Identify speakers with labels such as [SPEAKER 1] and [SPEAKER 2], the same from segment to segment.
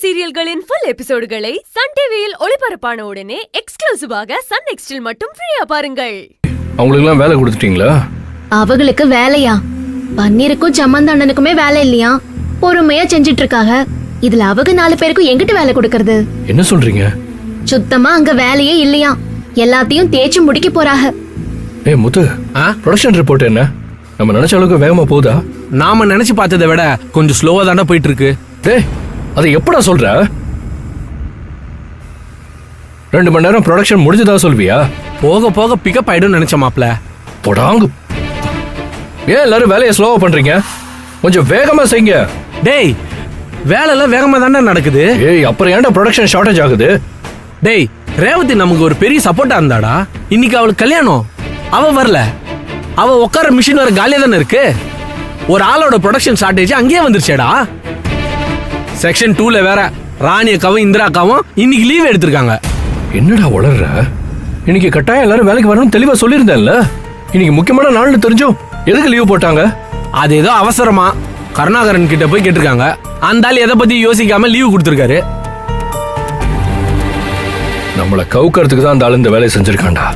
[SPEAKER 1] சீரியல்களின் full எபிசோடுகளை Sun டிவியில் ஒளிபரப்பான உடனே எக்ஸ்க்ளூசிவாக சன் நெக்ஸ்டில் மட்டும் ஃப்ரீயா பாருங்கள்.
[SPEAKER 2] அவங்களுக்குலாம் வேலை கொடுத்துட்டீங்களா?
[SPEAKER 3] அவங்களுக்கு வேலையா? பன்னீருக்கும் சம்மந்தண்ணனுக்குமே வேலை இல்லையா? பொறுமையா செஞ்சிட்டு இருக்காங்க. இதுல அவங்க 4 பேருக்கும் எங்கிட்ட வேலை கொடுக்கறது?
[SPEAKER 2] என்ன சொல்றீங்க?
[SPEAKER 3] சுத்தமா அங்க வேலையே இல்லையா? எல்லாத்தையும் தேய்ச்சி முடிக்க போறாங்க.
[SPEAKER 2] ஏய் முத்து, ப்ரொடக்ஷன் ரிப்போர்ட் என்ன? நம்ம நினைச்ச அளவுக்கு வேகமா போகுதா?
[SPEAKER 4] நாம நினைச்சு பார்த்ததை விட கொஞ்சம் ஸ்லோவா தானே போயிட்டு இருக்கு.
[SPEAKER 2] டேய், அதை எப்படா சொல்ற? 2 மணி நேரம் ப்ரொடக்ஷன் முடிஞ்சதா சொல்வியா?
[SPEAKER 4] போக போக பிக்கப் ஆயிடும் நினைச்ச மாப்ள.
[SPEAKER 2] போடாங்கு. ஏன் எல்லாரும் வேலையை ஸ்லோவா பண்றீங்க? கொஞ்சம் வேகமா செய்யுங்க.
[SPEAKER 4] டேய், வேலைலாம் வேகமா தானே நடக்குது.
[SPEAKER 2] ஏய், அப்புறம் ஏன்டா ப்ரொடக்ஷன் ஷார்டேஜ் ஆகுது?
[SPEAKER 4] டேய், ரேவதி நமக்கு ஒரு பெரிய சப்போர்ட்டா இருந்தாடா. இன்னைக்கு அவளுக்கு கல்யாணம், அவ வரல. அவ உட்கார மிஷின் வர காலியா தானே இருக்கு. ஒரு ஆளோட ப்ரொடக்ஷன் ஷார்டேஜ் அங்கேயே வந்துருச்சேடா. செக்ஷன் 2ல வேற ராணி அக்காவும் இந்திரா அக்காவும் இன்னைக்கு லீவ் எடுத்திருக்காங்க.
[SPEAKER 2] என்னடா வளர்ற? இன்னைக்கு கட்டாயம் எல்லாரும் வேலைக்கு வரணும்னு தெளிவா சொல்லியிருந்தேன்ல. இன்னைக்கு முக்கியமான நாள்னு தெரிஞ்சும் எதுக்கு லீவ் போட்டாங்க?
[SPEAKER 4] அது ஏதோ அவசரமா கருணாகரன் கிட்ட போய் கேட்டிருக்காங்க. அந்த ஆள் எதை பத்தி யோசிக்காம லீவ் கொடுத்திருக்காரு.
[SPEAKER 2] நம்மளை கவுக்கிறதுக்கு தான் அந்த ஆள் இந்த வேலையை செஞ்சிருக்காண்டா.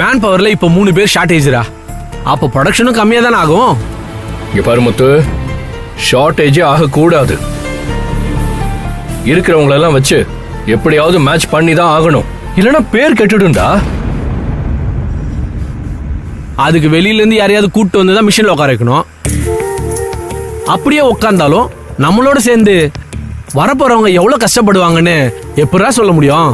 [SPEAKER 4] மேன் பவர்ல இப்ப 3 பேர் ஷார்டேஜ்ரா. அப்ப ப்ரொடக்ஷனும் கம்மியா தானே ஆகும்.
[SPEAKER 2] இங்க பாரு முத்து, ஷார்டேஜே ஆகக்கூடாது. இருக்கிறவங்களெல்லாம் வச்சு எப்படியாவது மேட்ச் பண்ணி தான் ஆகணும். இல்லைன்னா பேர் கெட்டுடும்டா.
[SPEAKER 4] அதுக்கு வெளியில இருந்து யாரையாவது கூட்டு வந்து தான் மிஷின்ல உட்கார வைக்கணும். அப்படியே உட்கார்ந்தாலும் நம்மளோட சேர்ந்து வரப்போறவங்க எவ்வளவு கஷ்டப்படுவாங்கன்னு எப்படா சொல்ல முடியும்?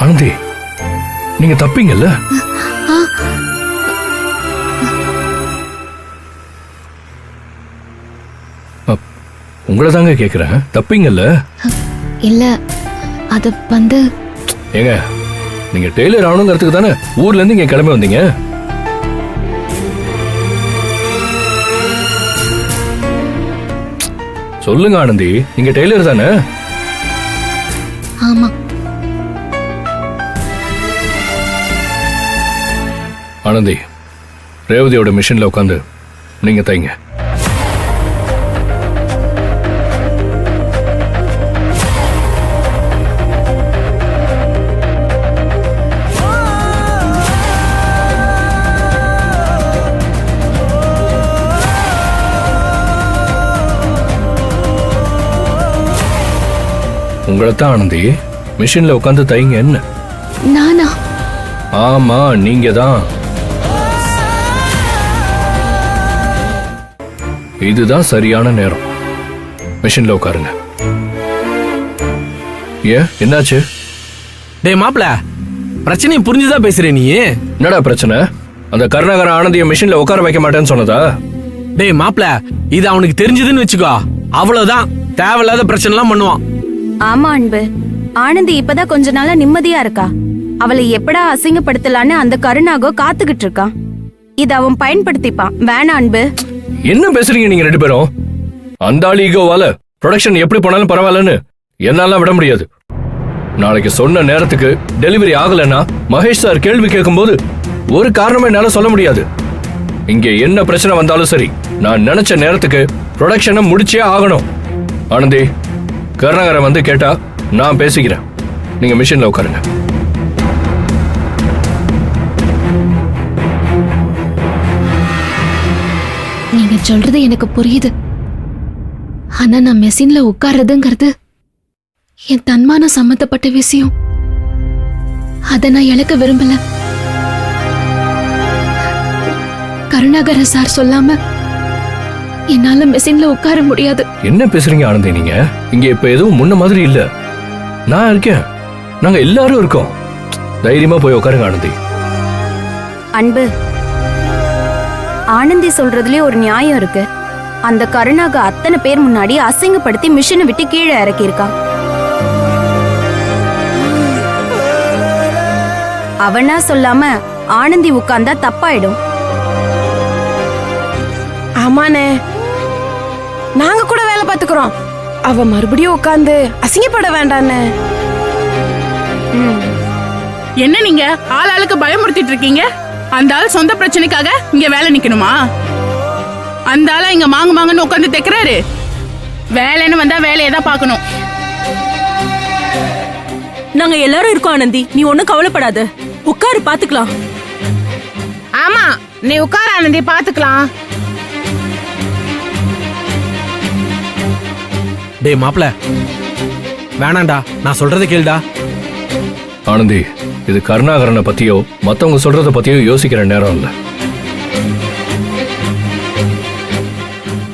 [SPEAKER 2] ஆனந்தி, நீங்க தப்பீங்கல்ல? உங்களை தாங்க கேக்குறேன், தப்பீங்கல்ல?
[SPEAKER 3] இல்ல, அது வந்து
[SPEAKER 2] ஏங்க, நீங்க டெய்லர் ஆகணுங்கிறதுக்கு தானே ஊர்ல இருந்து இங்க கிளம்பி வந்தீங்க. சொல்லுங்க ஆனந்தி, நீங்க டெய்லர் தானே?
[SPEAKER 3] ஆமா.
[SPEAKER 2] ஆனந்தி, ரேவதியோட மிஷின்ல உட்காந்து நீங்க தைங்க. உங்களைத்தான் ஆனந்தி, மிஷின்ல உட்காந்து தைங்க. என்ன
[SPEAKER 3] நானா?
[SPEAKER 2] ஆமா, நீங்க தான். இதுதான் சரியான நேரம். மிஷின்ல உட்காருங்க. ஏன், என்னாச்சு?
[SPEAKER 4] டேய் மாப்ள, பிரச்சனையை புரிஞ்சுதான் பேசுறே நீ.
[SPEAKER 2] என்னடா பிரச்சனை? அந்த கருணாகர ஆனந்திய மிஷின்ல உட்கார வைக்க மாட்டேன்னு சொன்னதா?
[SPEAKER 4] டேய் மாப்ள, இது அவனுக்கு தெரிஞ்சதுன்னு வச்சுக்கோ, அவ்வளவுதான். தேவையில்லாத பிரச்சனை எல்லாம் பண்ணுவான்.
[SPEAKER 5] ஆமா அன்பு, ஆனந்தி இப்பதான் கொஞ்ச நாளா நிம்மதியா இருக்கா. அவளை எப்படா அசிங்கப்படுத்தலான்னு அந்த கருணாகோ காத்துக்கிட்டு இருக்கான். இத அவன் பயன்படுத்திப்பான். வேணாம் அன்பு.
[SPEAKER 2] என்ன பேசுறீங்க நீங்க 2 பேரும்? அந்த ஆள் ஈகோவால ப்ரொடக்ஷன் எப்படி போனாலும் பரவாயில்லன்னு என்னால விட முடியாது. நாளைக்கு சொன்ன நேரத்துக்கு டெலிவரி ஆகலன்னா மகேஷ் சார் கேள்வி கேட்கும்போது ஒரு காரணமே என்னால சொல்ல முடியாது. இங்க என்ன பிரச்சனை வந்தாலும் சரி, நான் நினைச்ச நேரத்துக்கு ப்ரொடக்ஷனை முடிச்சே ஆகணும். ஆனந்தி, கருணாகரன் வந்து கேட்டா நான் பேசிக்கிறேன். நீங்க மிஷின்ல உட்காருங்க.
[SPEAKER 3] நீங்க சொல்றது எனக்கு புரியுது. ஆனா நான் மெஷின்ல உட்கார்றதுங்கிறது என் தன்மானம் சம்பந்தப்பட்ட விஷயம். அத நான் இழக்க விரும்பல. கருணாகரன் சார் சொல்லாம என்னால மெஷின்ல உட்கார முடியாது.
[SPEAKER 2] என்ன பேசுறீங்க ஆனந்தி நீங்க? இங்க இப்ப எதுவும் முன்ன மாதிரி இல்ல. நான் இருக்கேன், நாங்க எல்லாரும் இருக்கோம். தைரியமா போய் உட்காருங்க ஆனந்தி.
[SPEAKER 5] அன்பு, ஆனந்தி சொல்றதுலயே ஒரு நியாயம் இருக்கு. அந்த கருணாக அத்தனை பேர் முன்னாடி அசிங்கப்படுத்தி மிஷினை விட்டு கீழே இறக்கியிருக்கான். அவனா சொல்லாம ஆனந்தி உட்கார்ந்தா தப்பாயிடும்.
[SPEAKER 6] ஆமாண்ணே, நாங்க கூட வேலை பார்த்துக்கிறோம். அவ மறுபடியும் உட்கார்ந்து அசிங்கப்பட வேண்டாண்ணே.
[SPEAKER 7] என்ன நீங்க ஆளுக்கு பயமுறுத்திட்டு இருக்கீங்க? அந்த ஆள் சொந்த பிரச்சனைக்காக இங்க வேலை நிக்கணுமா? அந்த ஆள இங்க மாங்குன்னு உட்கார்ந்து தைக்கிறாரு. வேலைன்னு வந்தா வேலையை தான் பார்க்கணும்.
[SPEAKER 8] நாங்க எல்லாரும் இருக்கோம் ஆனந்தி, நீ ஒண்ணும் கவலைப்படாத. உட்காரு, பாத்துக்கலாம்.
[SPEAKER 6] ஆமா, நீ உட்கார ஆனந்தி, பாத்துக்கலாம்.
[SPEAKER 4] டேய் மாப்ள, வேணாண்டா, நான் சொல்றதை கேளுடா.
[SPEAKER 2] ஆனந்தி, இது கருணாகரனை பத்தியோ மத்தவங்க சொல்றத பத்தியோ யோசிக்கிற நேரம் இல்ல.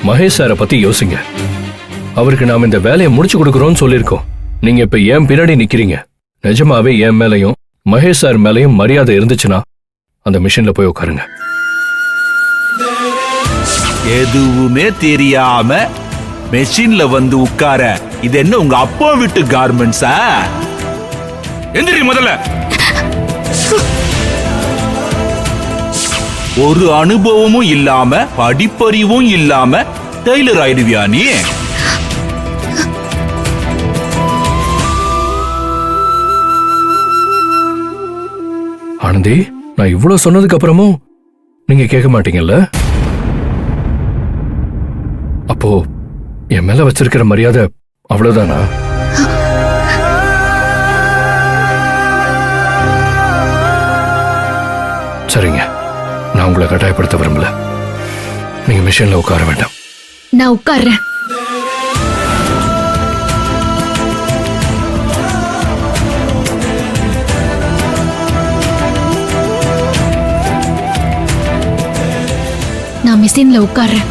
[SPEAKER 2] மகேஷ் சாரை பத்தி யோசிங்க. அவருக்கு நாம இந்த வேலையை முடிச்சு கொடுக்கறோம்னு சொல்லியிருக்கோம். நீங்க இப்ப ஏன் பின்னாடி நிக்கிறீங்க? நிஜமாவே என் மேலையும் மகேஷ் சார் மேலையும் மரியாதை இருந்துச்சுன்னா அந்த மிஷின்ல போய் உட்காருங்க.
[SPEAKER 9] எதுவுமே தெரியாம மெஷின்ல வந்து உட்கார, இது என்ன உங்க அப்பா வீட்டு கார்மெண்ட்ஸா? எந்திரி முதல்ல. ஒரு அனுபவமும் இல்லாம படிப்பறிவும் இல்லாம டெய்லர் ஆயிடுவியா நீ?
[SPEAKER 2] ஆனந்தி, நான் இவ்வளவு சொன்னதுக்கு அப்புறமும் நீங்க கேட்க மாட்டீங்கல்ல? அப்போ என் மேல வச்சிருக்கிற மரியாதை அவ்வளவுதானா? சரிங்க, நான் உங்களை கட்டாயப்படுத்த விரும்பல. நீங்க மிஷின்ல உட்கார வேண்டாம்.
[SPEAKER 3] நான் உட்கார்றேன். நான் மிஷின்ல உட்கார்றேன்.